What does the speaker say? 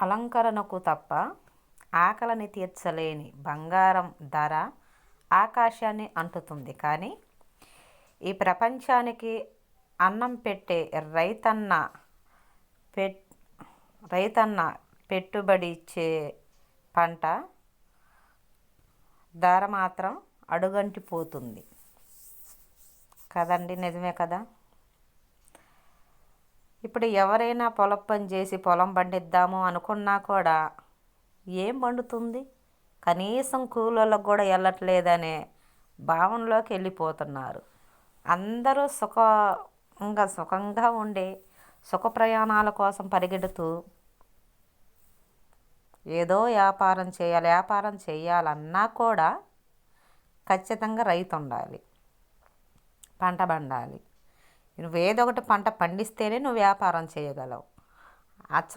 అలంకరణకు తప్ప ఆకలిని తీర్చలేని బంగారం ధర ఆకాశాన్ని అంటుతుంది. కానీ ఈ ప్రపంచానికి అన్నం పెట్టే రైతన్న పెట్టుబడి ఇచ్చే పంట ధర మాత్రం అడుగంటిపోతుంది కదండి. నిజమే కదా. ఇప్పుడు ఎవరైనా పొలం పని చేసి పొలం పండిద్దాము అనుకున్నా కూడా ఏం పండుతుంది? కనీసం కూలోళ్ళకు కూడా వెళ్ళట్లేదనే భావనలోకి వెళ్ళిపోతున్నారు. అందరూ సుఖంగా ఉండే సుఖ ప్రయాణాల కోసం పరిగెడుతూ ఏదో వ్యాపారం చేయాలన్నా కూడా ఖచ్చితంగా రైతు ఉండాలి, పంట పండాలి. నువ్వు ఏదో ఒకటి పంట పండిస్తేనే నువ్వు వ్యాపారం చేయగలవు. అచ్చ